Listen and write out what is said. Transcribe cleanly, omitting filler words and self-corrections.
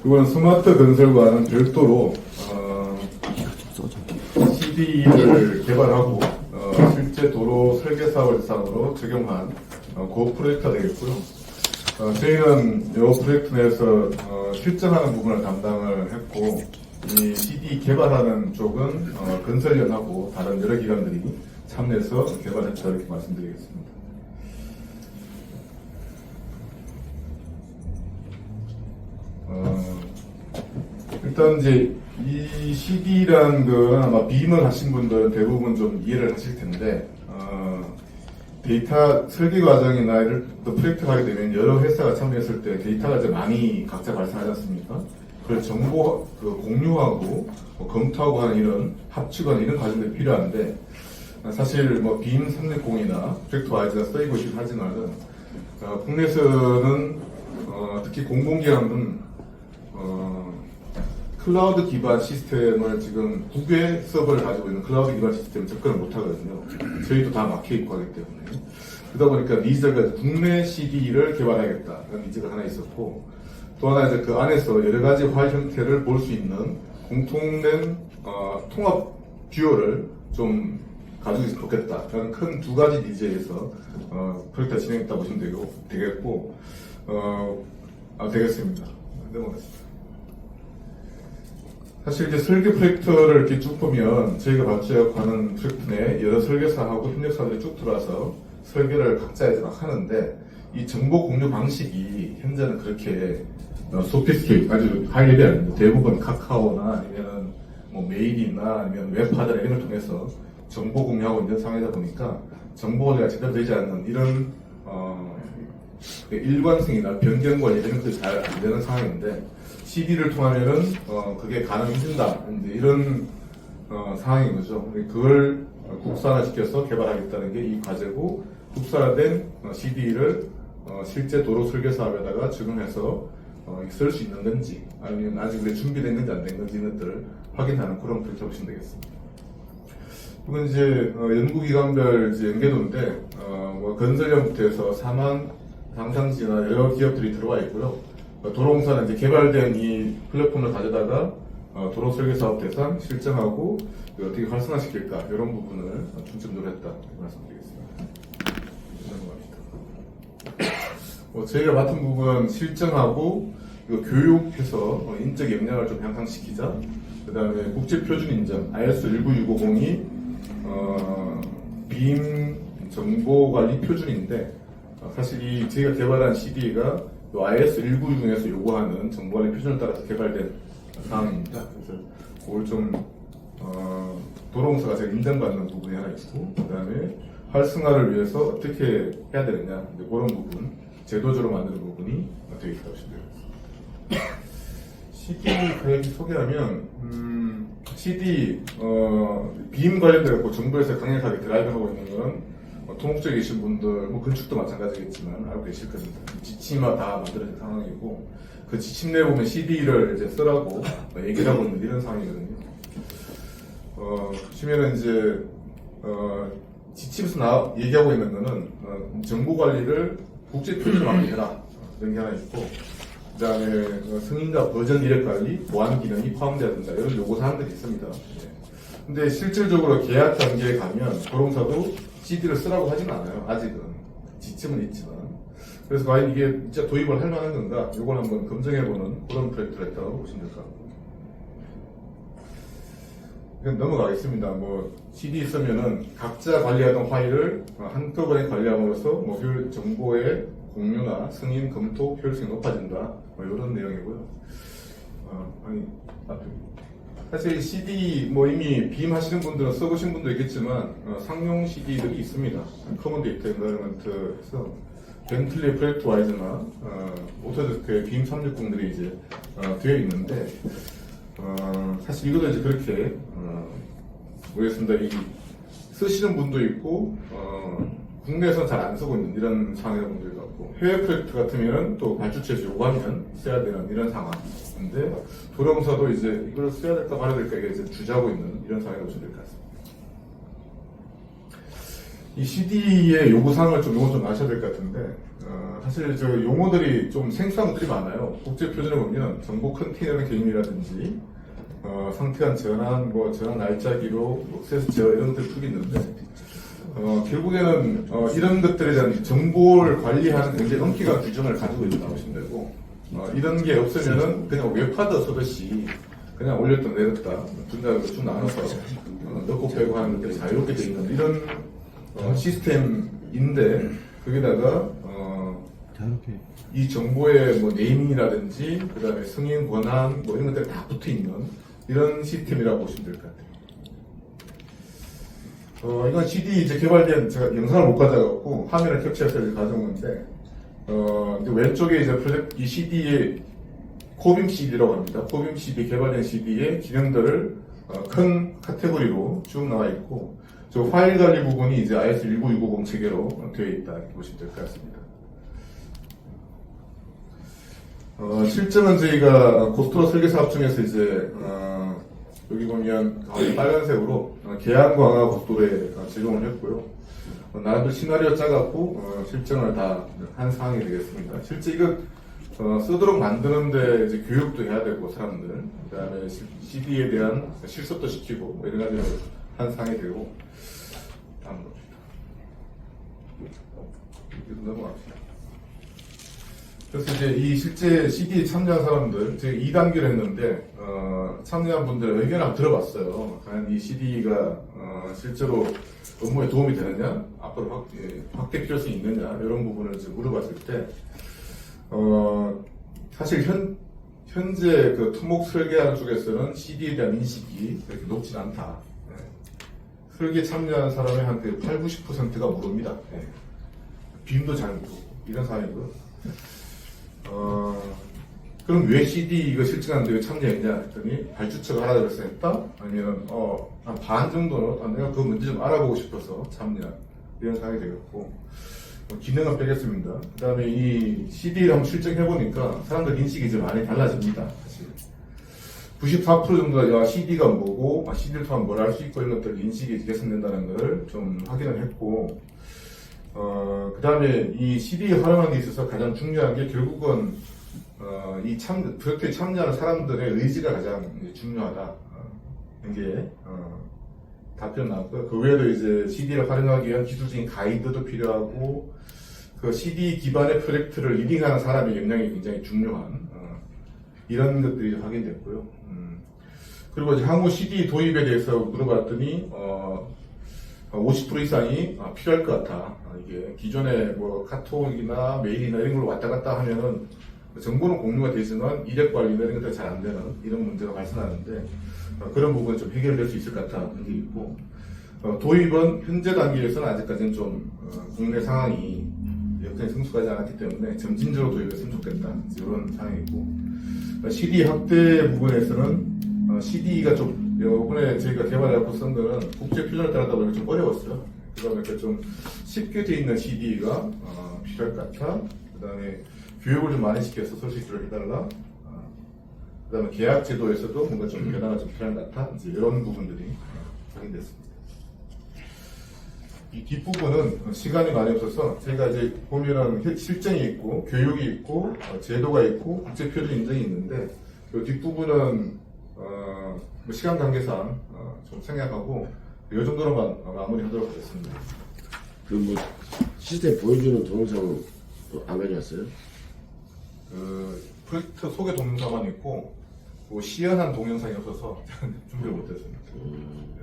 이건 스마트 건설과는 별도로 CD를 개발하고 실제 도로 설계 사업을 대상으로 적용한 그 프로젝트가 되겠고요. 저희는 이 프로젝트 내에서 실증하는 부분을 담당을 했고, 이 CD 개발하는 쪽은 건설연하고 다른 여러 기관들이 참여해서 개발했다 이렇게 말씀드리겠습니다. 일단 이제 이 CD라는 건 아마 빔을 하신 분들은 대부분 좀 이해를 하실 텐데, 데이터 설계 과정이나 이런 또 프로젝트가 하게 되면 여러 회사가 참여했을 때 데이터가 이제 많이 각자 발생하지 않습니까? 그걸 정보 공유하고 검토하고 하는 이런 합치거나 이런 과정들이 필요한데, 사실 뭐 빔 360이나 프로젝트 와이즈가 쓰이고 있긴 하지만은 국내에서는 특히 공공기관은 클라우드 기반 시스템을 지금 2개 서버를 가지고 있는 클라우드 기반 시스템을 접근을 못 하거든요. 저희도 다 막혀있고 하기 때문에. 그러다 보니까 니즈가 국내 CD를 개발하겠다는 니즈가 하나 있었고, 또 하나 이제 그 안에서 여러 가지 파일 형태를 볼 수 있는 공통된 통합 뷰어를 좀 가지고 있으면 좋겠다. 그런 큰 두 가지 니즈에서 프로젝트가 진행했다 보시면 되겠고, 되겠습니다. 넘어가겠습니다. 사실 이제 설계 프로젝트를 이렇게 쭉 보면 저희가 발주하는 프로젝트 내 여러 설계사하고 협력사들이 쭉 들어와서 설계를 각자 이제 막 하는데, 이 정보 공유 방식이 현재는 그렇게 소피스케이트 아주 하이 레벨 아닙니다. 대부분 카카오나 아니면 뭐 메일이나 아니면 웹하드나 이런 걸 통해서 정보 공유하고 있는 상황이다 보니까 정보 관리가 제대로 되지 않는 이런 일관성이나 변경 관리 이런 것들이 잘 안 되는 상황인데, CD를 통하면은 그게 가능해진다 이런 상황인 거죠. 그걸 국산화시켜서 개발하겠다는 게 이 과제고, 국산화된 CD를 실제 도로 설계 사업에다가 적용해서 쓸 수 있는 건지 아니면 아직 왜 준비됐는지 안 된 건지 이런 것들을 확인하는 그런 프로젝트 보시면 되겠습니다. 이건 이제 연구기관별 이제 연계도인데 뭐 건설연부터 해서 사만 당상지나 여러 기업들이 들어와 있고요. 도로공사는 이제 개발된 이 플랫폼을 가져다가 도로 설계 사업 대상 실정하고 어떻게 활성화시킬까 이런 부분을 중점적으로 했다 이렇게 말씀드리겠습니다. 넘어갑니다. 저희가 맡은 부분은 실정하고 교육해서 인적 역량을 좀 향상시키자. 그 다음에 국제표준 인증 IS 19650이 빔 정보관리 표준인데, 사실 이 저희가 개발한 CD가 IS 196에서 요구하는 정보관리 표준을 따라서 개발된 상황입니다. 그래서 그걸 좀 도로공사가 제가 인정받는 부분이 하나 있고, 그 다음에 활성화를 위해서 어떻게 해야 되느냐 그런 부분, 제도적으로 만드는 부분이 되어 있다고 보시면 됩니다. CD 가격이 소개하면 CD 빔 관련돼서 정부에서 강력하게 드라이브하고 있는 건 토목지에 계신 분들, 뭐 건축도 마찬가지겠지만 알고 계실 겁니다. 지침화 다 만들어진 상황이고, 그 지침 내에 보면 CD를 이제 쓰라고 얘기를 하고 있는 이런 상황이거든요. 보시면은 이제 지침에서 얘기하고 있는 거는 정보 관리를 국제 표준으로 해라 이런 게 하나 있고, 그 다음에 승인과 버전 이력 관리, 보안 기능이 포함되어야 된다 이런 요구 사항들이 있습니다. 근데 실질적으로 계약 단계에 가면 도로공사도 CD를 쓰라고 하진 않아요. 아직은 지침은 있지만. 그래서 과연 이게 진짜 도입을 할 만한 건가, 이걸 한번 검증해보는 그런 프로젝트를 했다고 보시면 될 것 같고, 그럼 넘어가겠습니다. 뭐 CD 쓰면은 각자 관리하던 파일을 한꺼번에 관리함으로써 뭐 정보의 공유나 승인, 검토, 효율성이 높아진다. 뭐 이런 내용이고요. 사실 CD 뭐 이미 빔 하시는 분들은 써보신 분도 있겠지만 상용 CD들이 있습니다. 커먼 데이터 엔바이러먼트에서 벤틀리 프로젝트 와이즈나 오토데스크의 빔 360들이 이제 되어 있는데, 사실 이것도 이제 그렇게 모르겠습니다. 이 쓰시는 분도 있고 국내에서는 잘 안 쓰고 있는 이런 상황의 분들도 있고, 해외 프로젝트 같으면 또 발주처에서 요구하면 써야 되는 이런 상황인데, 도로공사도 이제 이걸 써야 될까 말아야 될까 이게 이제 주저하고 있는 이런 상황이라고 보시면 될 것 같습니다. 이 CD의 요구사항을 요거 좀 아셔야 될 것 같은데, 사실 저 용어들이 좀 생소한 것들이 많아요. 국제 표준을 보면 정보 컨테이너 개념이라든지, 상태간 전환, 전환 날짜 기록, 액세스 제어 이런 것들이 풀이 있는데, 결국에는 이런 것들에 대한 정보를 관리하는 굉장히 엄격한 규정을 가지고 있다고 보시면 되고, 이런 게 없으면은 그냥 웹하드 쓰듯이 그냥 올렸다 내렸다 분자로 쭉 나눠서 넣고 빼고 하는 것들이 자유롭게 되어 있는 이런 시스템인데, 거기다가 이 정보의 네이밍이라든지 그다음에 승인 권한 이런 것들이 다 붙어 있는 이런 시스템이라고 보시면 될 것 같아요. 이건 CD 이제 개발된, 제가 영상을 못 가져가고 화면을 캡처해서 가져온 건데, 이제 왼쪽에 이제 프로젝트 이 CD의 코빔 CD라고 합니다. 코빔 CD 개발된 CD의 기능들을 큰 카테고리로 쭉 나와 있고, 저 파일 관리 부분이 이제 IS 19650 체계로 되어 있다 이렇게 보시면 될 것 같습니다. 실제는 저희가 고스트로 설계 사업 중에서 이제 여기 보면 빨간색으로 계양 강화 고스트로에 적용을 했고요. 나름대로 시나리오 짜갖고 실증을 다 한 사항이 되겠습니다. 실제 이거 쓰도록 만드는데 이제 교육도 해야 되고 사람들, 그다음에 CD에 대한 실습도 시키고 이런 가지로 한 사항이 되고. 다음 봅시다. 이거 넘어갑시다. 그래서 이제 이 실제 CD에 참여한 사람들, 제가 2단계를 했는데, 참여한 분들의 의견을 한번 들어봤어요. 과연 이 CD가, 실제로 업무에 도움이 되느냐, 앞으로 확대 필요성이 있느냐, 이런 부분을 이제 물어봤을 때, 사실 현재 그 토목 설계하는 쪽에서는 CD에 대한 인식이 그렇게 높진 않다. 설계 참여한 사람의 한 80-90%가 모릅니다. 빔도 잘 모르고, 이런 상황이고요. 그럼 왜 CD 이거 실증하는데 왜 참여했냐 했더니 발주처가 하라 그래서 했다? 아니면 한 반 정도는 내가 그 문제 좀 알아보고 싶어서 참여, 이런 상황이 되겠고, 기능은 빼겠습니다. 그 다음에 이 CD를 한번 실증해보니까 사람들 인식이 이제 많이 달라집니다. 사실 94% 정도가 CD가 뭐고, CD를 통한 뭘 할 수 있고 이런 것들 인식이 개선된다는 걸 좀 확인을 했고, 그 다음에 이 CD에 활용하는 데 있어서 가장 중요한 게 결국은 이 프로젝트에 참여하는 사람들의 의지가 가장 중요하다. 이게 답변 나왔고요. 그 외에도 이제 CD를 활용하기 위한 기술적인 가이드도 필요하고, 그 CD 기반의 프로젝트를 리딩하는 사람의 역량이 굉장히 중요한 이런 것들이 확인됐고요. 그리고 이제 향후 CD 도입에 대해서 물어봤더니 50% 이상이 필요할 것 같아. 이게 기존에 카톡이나 메일이나 이런 걸로 왔다 갔다 하면은 정보는 공유가 되지만 이력 관리나 이런 것들이 잘 안 되는 이런 문제가 발생하는데, 그런 부분은 좀 해결될 수 있을 것 같다는 게 있고, 도입은 현재 단계에서는 아직까지는 좀 국내 상황이 여건이 성숙하지 않았기 때문에 점진적으로 도입했으면 좋겠다, 이런 상황이고, CD 확대 부분에서는 CD가 좀 이번에 저희가 개발하고 쓴 거는 국제 표준을 따르다 보니까 좀 어려웠어요. 그러니까 좀 쉽게 되어 있는 CD가 필요할 것 같아. 그 다음에 교육을 좀 많이 시켜서 설치를 해달라. 그 다음에 계약 제도에서도 뭔가 좀 변화가 좀 필요한 것 같아. 이제 이런 부분들이 확인됐습니다. 이 뒷부분은 시간이 많이 없어서 제가 이제 보면은 실정이 있고 교육이 있고 제도가 있고 국제 표준 인증이 있는데, 이 뒷부분은 시간 관계상 좀 생략하고 이 정도로만 마무리하도록 하겠습니다. 그 시스템 보여주는 동영상 안 가져왔어요? 프로젝트 소개 동영상만 있고 시연한 동영상이 없어서 준비를 못했습니다.